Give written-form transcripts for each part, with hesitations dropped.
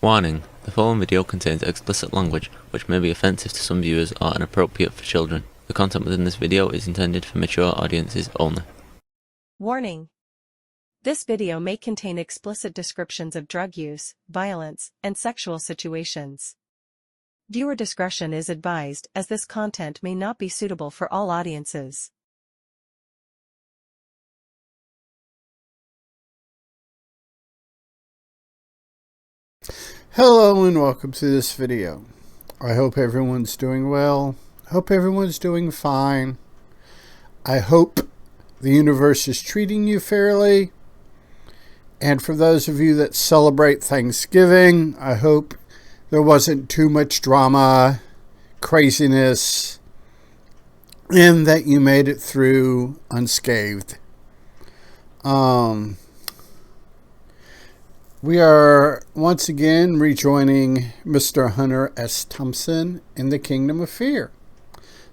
Warning: the following video contains explicit language, which may be offensive to some viewers or inappropriate for children. The content within this video is intended for mature audiences only. Warning: this video may contain explicit descriptions of drug use, violence, and sexual situations. Viewer discretion is advised, as this content may not be suitable for all audiences. Hello and welcome to this video. I hope everyone's doing well. Hope everyone's doing fine. I hope the universe is treating you fairly. And for those of you that celebrate Thanksgiving, I hope there wasn't too much drama, craziness, and that you made it through unscathed. We are once again rejoining Mr. Hunter S. Thompson in the Kingdom of Fear.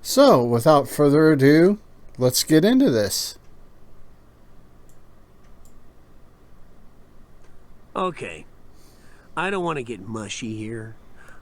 So, without further ado, let's get into this. Okay, I don't want to get mushy here.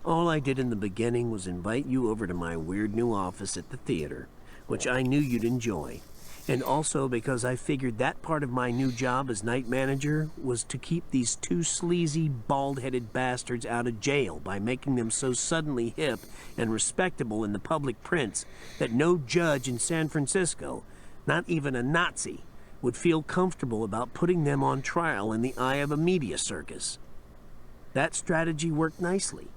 All I did in the beginning was invite you over to my weird new office at the theater, which I knew you'd enjoy. And also because I figured that part of my new job as night manager was to keep these two sleazy, bald-headed bastards out of jail by making them so suddenly hip and respectable in the public prints that no judge in San Francisco, not even a Nazi, would feel comfortable about putting them on trial in the eye of a media circus. That strategy worked nicely.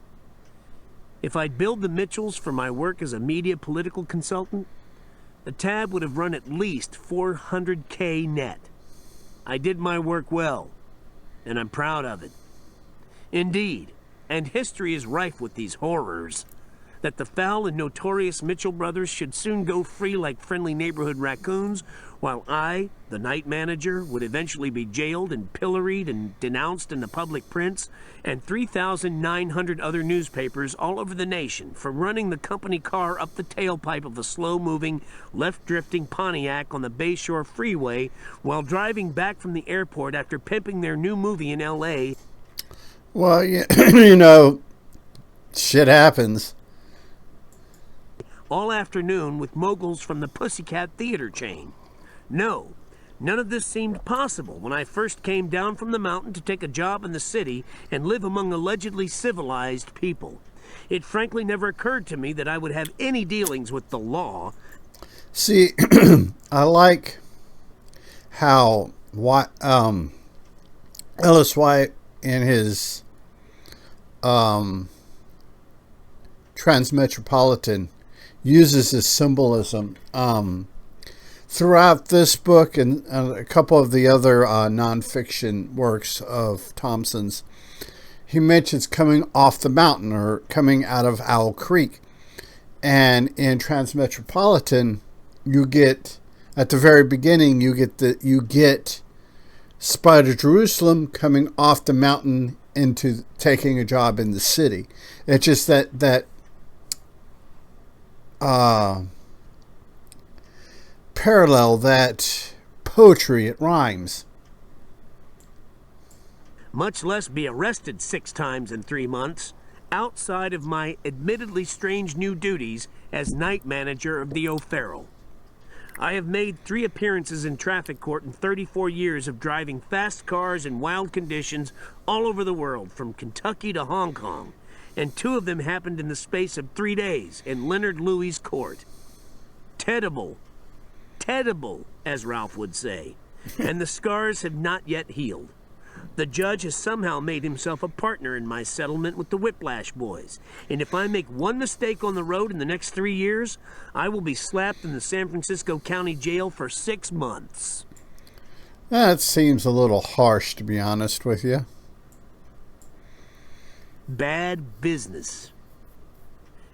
If I'd billed the Mitchells for my work as a media political consultant, the tab would have run at least $400K net. I did my work well, and I'm proud of it. Indeed, and history is rife with these horrors, that the foul and notorious Mitchell brothers should soon go free like friendly neighborhood raccoons, while I, the night manager, would eventually be jailed and pilloried and denounced in the public prints, and 3,900 other newspapers all over the nation for running the company car up the tailpipe of a slow-moving, left-drifting Pontiac on the Bayshore Freeway while driving back from the airport after pimping their new movie in L.A. Well, you know, shit happens. All afternoon with moguls from the Pussycat Theater chain. No, none of this seemed possible when I first came down from the mountain to take a job in the city and live among allegedly civilized people. It frankly never occurred to me that I would have any dealings with the law. See, I like how Ellis White in his Transmetropolitan uses this symbolism throughout this book and a couple of the other nonfiction works of Thompson's. He mentions coming off the mountain or coming out of Owl Creek. And in Transmetropolitan, you get, at the very beginning, you get Spider Jerusalem coming off the mountain into taking a job in the city. It's just that parallel, that poetry, it rhymes. Much less be arrested 6 times in 3 months, outside of my admittedly strange new duties as night manager of the O'Farrell. I have made 3 appearances in traffic court in 34 years of driving fast cars in wild conditions all over the world, from Kentucky to Hong Kong, and 2 of them happened in the space of 3 days in Leonard Louis' court. Terrible, as Ralph would say, and the scars have not yet healed. The judge has somehow made himself a partner in my settlement with the Whiplash Boys, and if I make one mistake on the road in the next 3 years, I will be slapped in the San Francisco County Jail for 6 months. That seems a little harsh, to be honest with you. Bad business.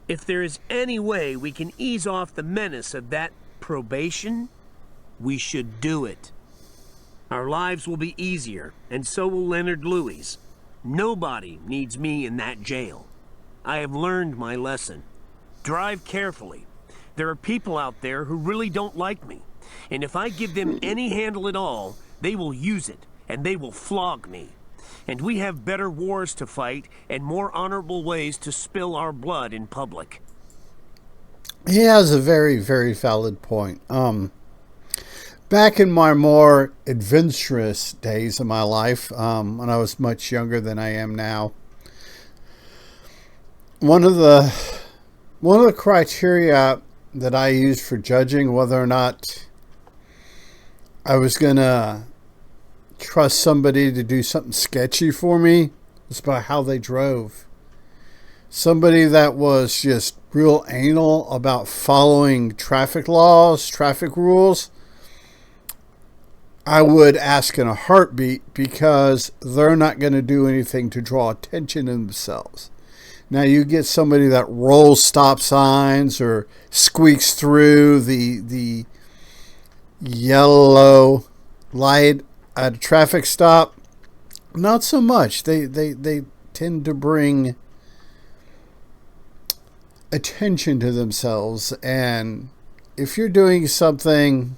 If there is any way we can ease off the menace of that probation, we should do it. Our lives will be easier, and so will Leonard Louis. Nobody needs me in that jail. I have learned my lesson. Drive carefully. There are people out there who really don't like me, and if I give them any handle at all, they will use it, and they will flog me. And we have better wars to fight and more honorable ways to spill our blood in public. He has a very, very valid point. Back in my more adventurous days of my life, when I was much younger than I am now, one of the criteria that I used for judging whether or not I was gonna trust somebody to do something sketchy for me was by how they drove. Somebody that was just real anal about following traffic laws, traffic rules, I would ask in a heartbeat, because they're not going to do anything to draw attention to themselves. Now you get somebody that rolls stop signs or squeaks through the yellow light at a traffic stop. Not so much. They tend to bring attention to themselves, and if you're doing something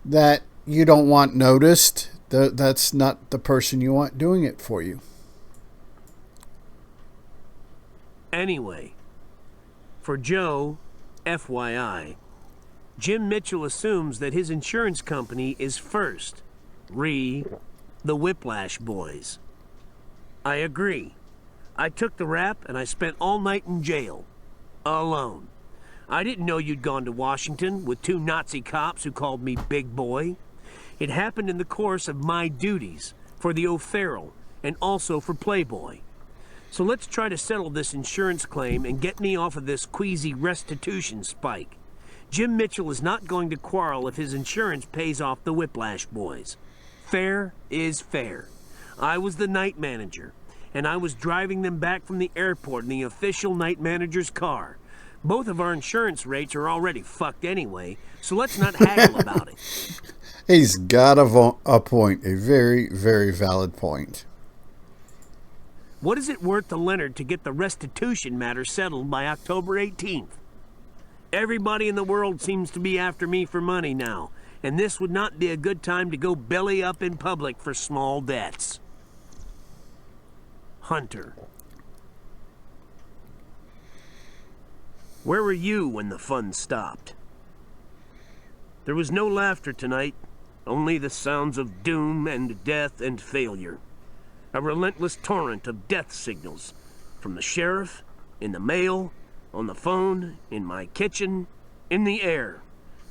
that you don't want noticed, that's not the person you want doing it for you. Anyway, for Joe, FYI, Jim Mitchell assumes that his insurance company is first, the Whiplash Boys. I agree. I took the rap and I spent all night in jail. Alone. I didn't know you'd gone to Washington with 2 Nazi cops who called me Big Boy. It happened in the course of my duties for the O'Farrell and also for Playboy. So let's try to settle this insurance claim and get me off of this queasy restitution spike. Jim Mitchell is not going to quarrel if his insurance pays off the Whiplash Boys. Fair is fair. I was the night manager, and I was driving them back from the airport in the official night manager's car. Both of our insurance rates are already fucked anyway, so let's not haggle about it. He's got a point, a very, very valid point. What is it worth to Leonard to get the restitution matter settled by October 18th? Everybody in the world seems to be after me for money now, and this would not be a good time to go belly up in public for small debts. Hunter. Where were you when the fun stopped? There was no laughter tonight, only the sounds of doom and death and failure. A relentless torrent of death signals, from the sheriff, in the mail, on the phone, in my kitchen, in the air,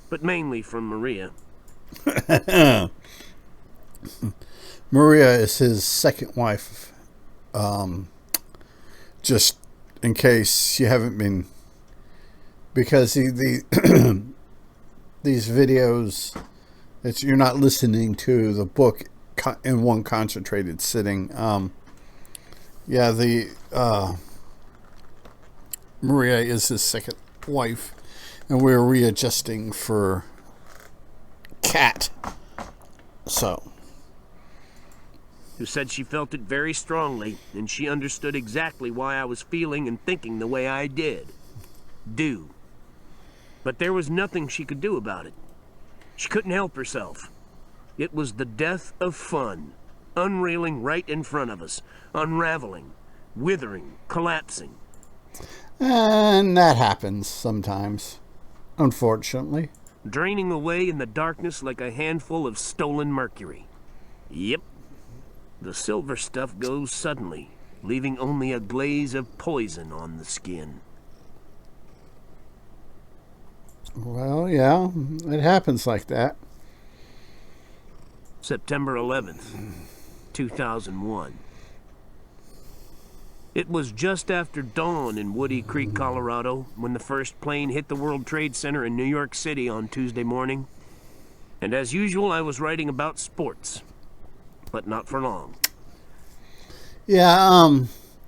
but mainly from Maria. Maria is his second wife. Just in case you haven't been, because these videos, you're not listening to the book in one concentrated sitting. Maria is his second wife, and we're readjusting for Cat. So, who said she felt it very strongly, and she understood exactly why I was feeling and thinking the way I did. But there was nothing she could do about it. She couldn't help herself. It was the death of fun, unrailing right in front of us, unraveling, withering, collapsing. And that happens sometimes, unfortunately. Draining away in the darkness like a handful of stolen mercury. Yep. The silver stuff goes suddenly, leaving only a glaze of poison on the skin. Well, yeah, it happens like that. September 11th, 2001. It was just after dawn in Woody Creek, Colorado, when the first plane hit the World Trade Center in New York City on Tuesday morning. And as usual, I was writing about sports. But not for long. Yeah,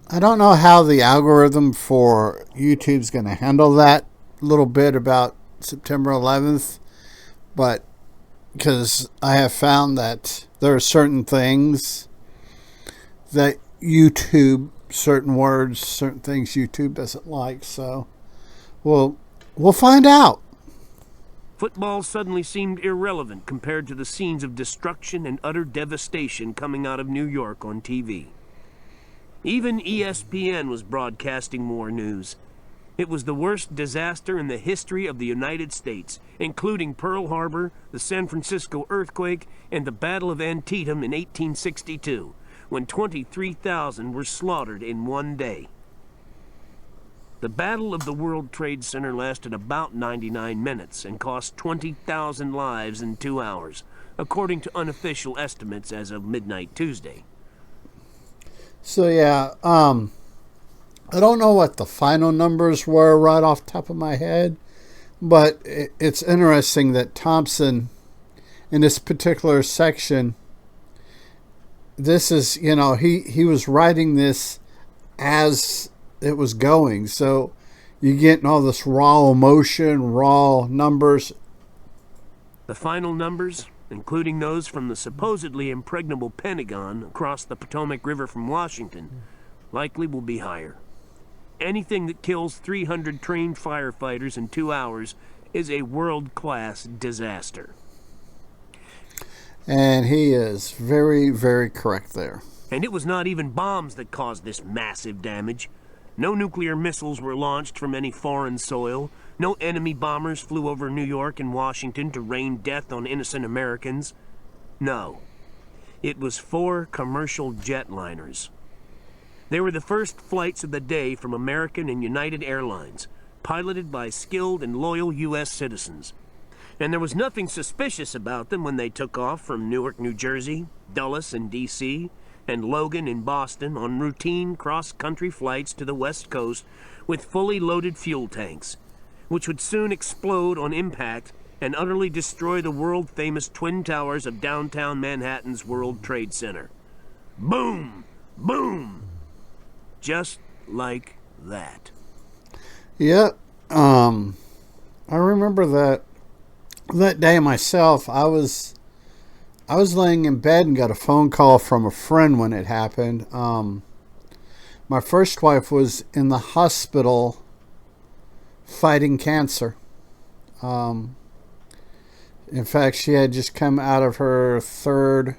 I don't know how the algorithm for YouTube's going to handle that little bit about September 11th, but because I have found that there are certain things that certain words, certain things YouTube doesn't like, so we'll find out. Football suddenly seemed irrelevant compared to the scenes of destruction and utter devastation coming out of New York on TV. Even ESPN was broadcasting more news. It was the worst disaster in the history of the United States, including Pearl Harbor, the San Francisco earthquake, and the Battle of Antietam in 1862, when 23,000 were slaughtered in one day. The Battle of the World Trade Center lasted about 99 minutes and cost 20,000 lives in 2 hours, according to unofficial estimates as of midnight Tuesday. So yeah, I don't know what the final numbers were right off the top of my head, but it's interesting that Thompson, in this particular section, this is, you know, he was writing this as it was going. So you're getting all this raw emotion, raw numbers. The final numbers, including those from the supposedly impregnable Pentagon across the Potomac River from Washington, likely will be higher. Anything that kills 300 trained firefighters in 2 hours is a world-class disaster. And he is very, very correct there. And it was not even bombs that caused this massive damage. No nuclear missiles were launched from any foreign soil. No enemy bombers flew over New York and Washington to rain death on innocent Americans. No. It was 4 commercial jetliners. They were the first flights of the day from American and United Airlines, piloted by skilled and loyal U.S. citizens. And there was nothing suspicious about them when they took off from Newark, New Jersey, Dulles in D.C., and Logan in Boston on routine cross-country flights to the West Coast with fully loaded fuel tanks, which would soon explode on impact and utterly destroy the world-famous Twin Towers of downtown Manhattan's World Trade Center. Boom! Boom! Just like that. Yeah, I remember that day myself. I was laying in bed and got a phone call from a friend when it happened. My first wife was in the hospital fighting cancer. In fact, she had just come out of her 3rd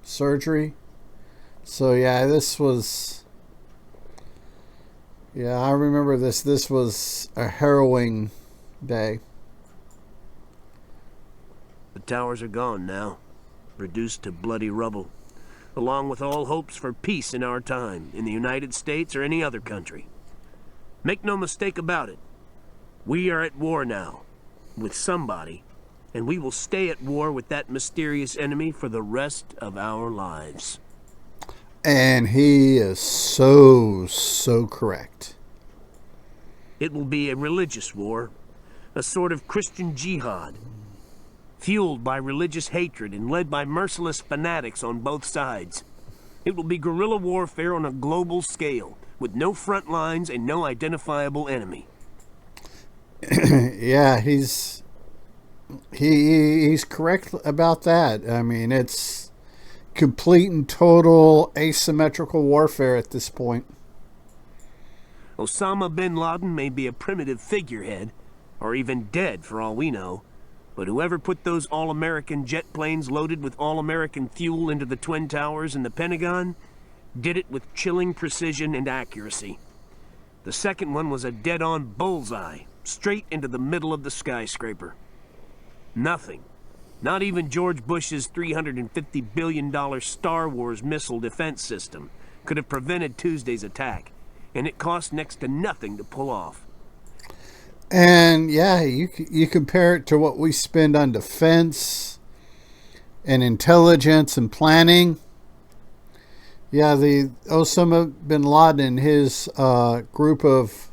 surgery. So yeah, I remember this. This was a harrowing day. The towers are gone now, reduced to bloody rubble, along with all hopes for peace in our time, in the United States or any other country. Make no mistake about it. We are at war now, with somebody, and we will stay at war with that mysterious enemy for the rest of our lives. And he is so correct. It will be a religious war, a sort of Christian jihad, fueled by religious hatred and led by merciless fanatics on both sides. It will be guerrilla warfare on a global scale, with no front lines and no identifiable enemy. Yeah, he's correct about that. I mean, it's complete and total asymmetrical warfare at this point. Osama bin Laden may be a primitive figurehead, or even dead for all we know, but whoever put those all-American jet planes loaded with all-American fuel into the Twin Towers and the Pentagon did it with chilling precision and accuracy. The second one was a dead-on bullseye, straight into the middle of the skyscraper. Nothing, not even George Bush's $350 billion Star Wars missile defense system, could have prevented Tuesday's attack, and it cost next to nothing to pull off. And yeah, you compare it to what we spend on defense and intelligence and planning. Yeah, the Osama bin Laden and his group of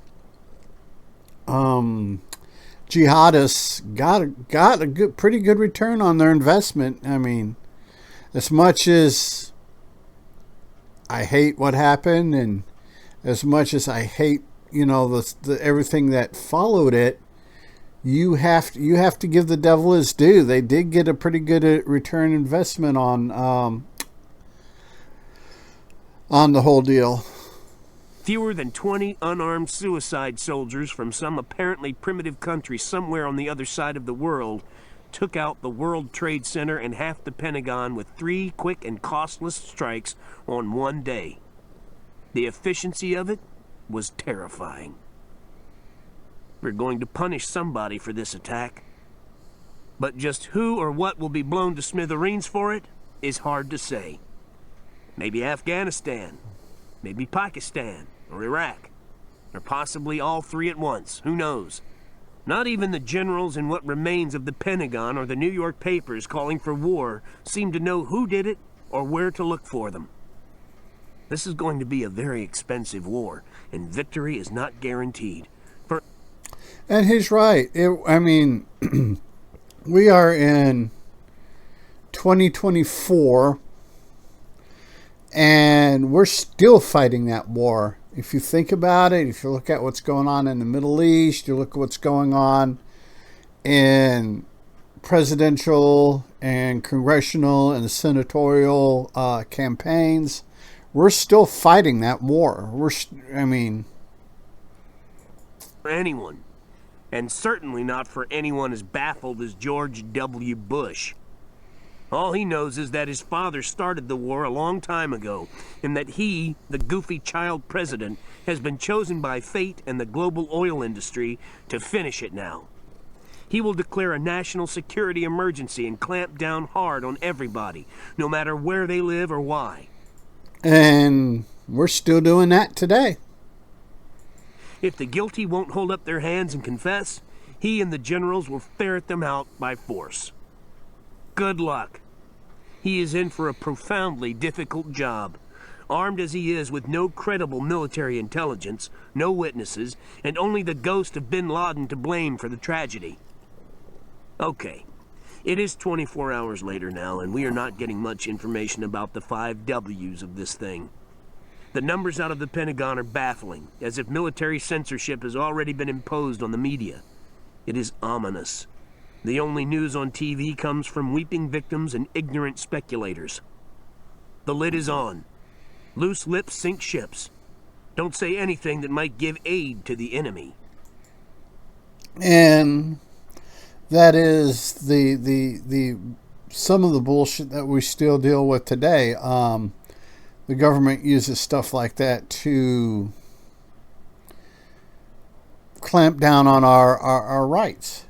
jihadists got a pretty good return on their investment. I mean, as much as I hate what happened, and as much as I hate, you know, the everything that followed it, you have to give the devil his due. They did get a pretty good return investment on the whole deal. Fewer than 20 unarmed suicide soldiers from some apparently primitive country somewhere on the other side of the world took out the World Trade Center and half the Pentagon with 3 quick and costless strikes on one day. The efficiency of it was terrifying. We're going to punish somebody for this attack. But just who or what will be blown to smithereens for it is hard to say. Maybe Afghanistan, maybe Pakistan, or Iraq, or possibly all 3 at once, who knows? Not even the generals in what remains of the Pentagon or the New York papers calling for war seem to know who did it or where to look for them. This is going to be a very expensive war, and victory is not guaranteed. And he's right. We are in 2024, and we're still fighting that war. If you think about it, if you look at what's going on in the Middle East, you look at what's going on in presidential and congressional and senatorial campaigns, we're still fighting that war. For anyone, and certainly not for anyone as baffled as George W. Bush. All he knows is that his father started the war a long time ago, and that he, the goofy child president, has been chosen by fate and the global oil industry to finish it now. He will declare a national security emergency and clamp down hard on everybody, no matter where they live or why. And we're still doing that today. If the guilty won't hold up their hands and confess, he and the generals will ferret them out by force. Good luck. He is in for a profoundly difficult job, armed as he is with no credible military intelligence, no witnesses, and only the ghost of bin Laden to blame for the tragedy. Okay, it is 24 hours later now, and we are not getting much information about the 5 W's of this thing. The numbers out of the Pentagon are baffling, as if military censorship has already been imposed on the media. It is ominous. The only news on TV comes from weeping victims and ignorant speculators. The lid is on. Loose lips sink ships. Don't say anything that might give aid to the enemy. And that is the some of the bullshit that we still deal with today. The government uses stuff like that to clamp down on our rights.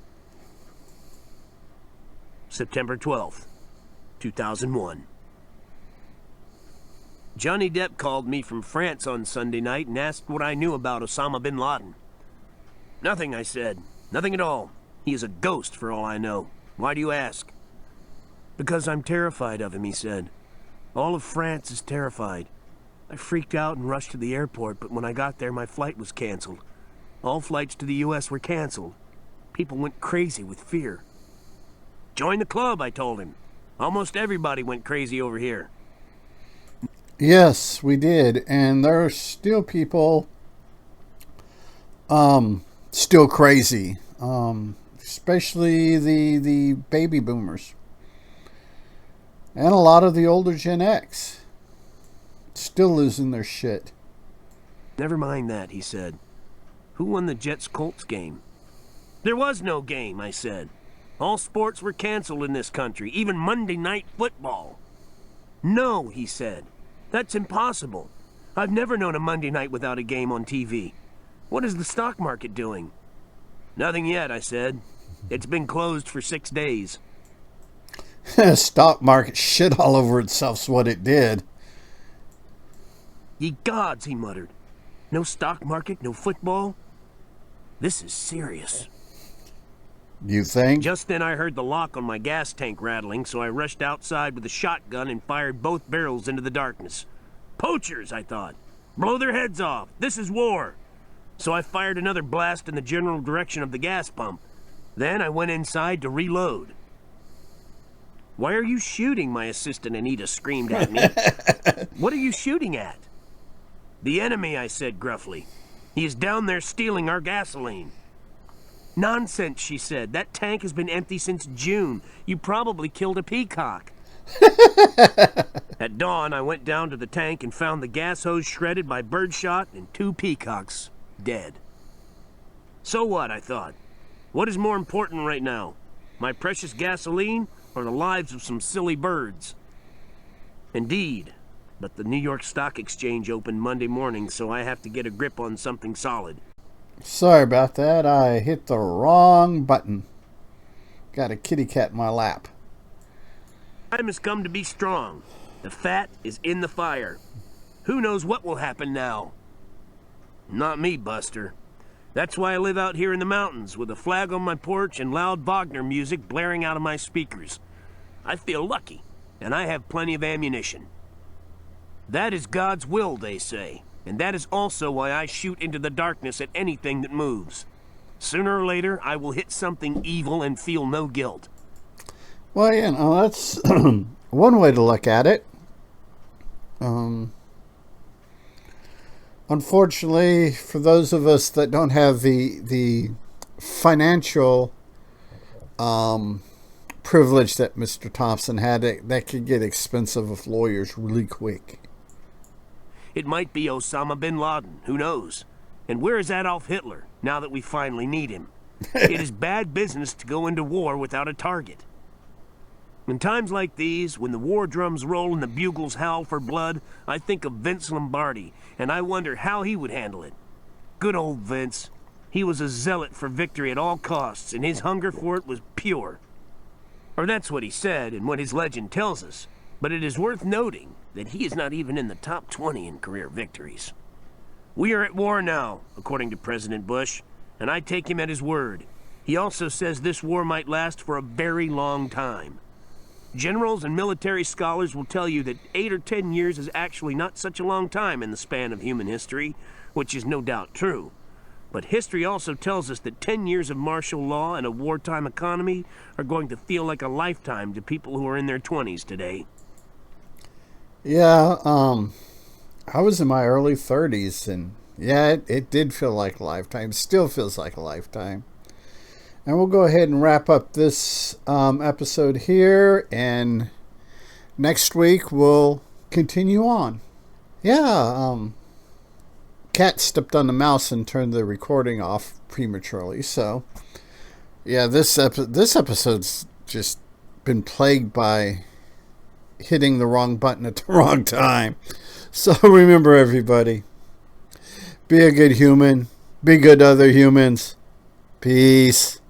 September 12th, 2001. Johnny Depp called me from France on Sunday night and asked what I knew about Osama bin Laden. Nothing, I said. Nothing at all. He is a ghost for all I know. Why do you ask? Because I'm terrified of him, he said. All of France is terrified. I freaked out and rushed to the airport, but when I got there, my flight was canceled. All flights to the U.S. were canceled. People went crazy with fear. Join the club, I told him. Almost everybody went crazy over here. Yes, we did. And there are still people still crazy. Especially the baby boomers. And a lot of the older Gen X. Still losing their shit. Never mind that, he said. Who won the Jets-Colts game? There was no game, I said. All sports were canceled in this country, even Monday Night Football. No, he said. That's impossible. I've never known a Monday night without a game on TV. What is the stock market doing? Nothing yet, I said. It's been closed for 6 days. Stock market shit all over itself's what it did. Ye gods, he muttered. No stock market, no football? This is serious. You think? Just then I heard the lock on my gas tank rattling, so I rushed outside with a shotgun and fired both barrels into the darkness. Poachers, I thought. Blow their heads off. This is war. So I fired another blast in the general direction of the gas pump. Then I went inside to reload. Why are you shooting? My assistant Anita screamed at me. What are you shooting at? The enemy, I said gruffly. He is down there stealing our gasoline. Nonsense, she said. That tank has been empty since June. You probably killed a peacock. At dawn, I went down to the tank and found the gas hose shredded by birdshot and 2 peacocks dead. So what, I thought? What is more important right now? My precious gasoline or the lives of some silly birds? Indeed. But the New York Stock Exchange opened Monday morning, so I have to get a grip on something solid. Sorry about that. I hit the wrong button. Got a kitty cat in my lap. Time has come to be strong. The fat is in the fire. Who knows what will happen now? Not me, Buster. That's why I live out here in the mountains with a flag on my porch and loud Wagner music blaring out of my speakers. I feel lucky, and I have plenty of ammunition. That is God's will, they say, and that is also why I shoot into the darkness at anything that moves. Sooner or later, I will hit something evil and feel no guilt. Well, that's one way to look at it. Unfortunately, for those of us that don't have the financial privilege that Mr. Thompson had, that could get expensive with lawyers really quick. It might be Osama bin Laden, who knows? And where is Adolf Hitler, now that we finally need him? It is bad business to go into war without a target. In times like these, when the war drums roll and the bugles howl for blood, I think of Vince Lombardi, and I wonder how he would handle it. Good old Vince. He was a zealot for victory at all costs, and his hunger for it was pure. Or that's what he said, and what his legend tells us. But it is worth noting that he is not even in the top 20 in career victories. We are at war now, according to President Bush, and I take him at his word. He also says this war might last for a very long time. Generals and military scholars will tell you that 8 or 10 years is actually not such a long time in the span of human history, which is no doubt true. But history also tells us that 10 years of martial law and a wartime economy are going to feel like a lifetime to people who are in their 20s today. Yeah, I was in my early 30s, and yeah, it did feel like a lifetime. It still feels like a lifetime. And we'll go ahead and wrap up this episode here, and next week we'll continue on. Yeah, Cat stepped on the mouse and turned the recording off prematurely, so yeah, this episode's just been plagued by hitting the wrong button at the wrong time. So remember, everybody, be a good human, be good to other humans. Peace.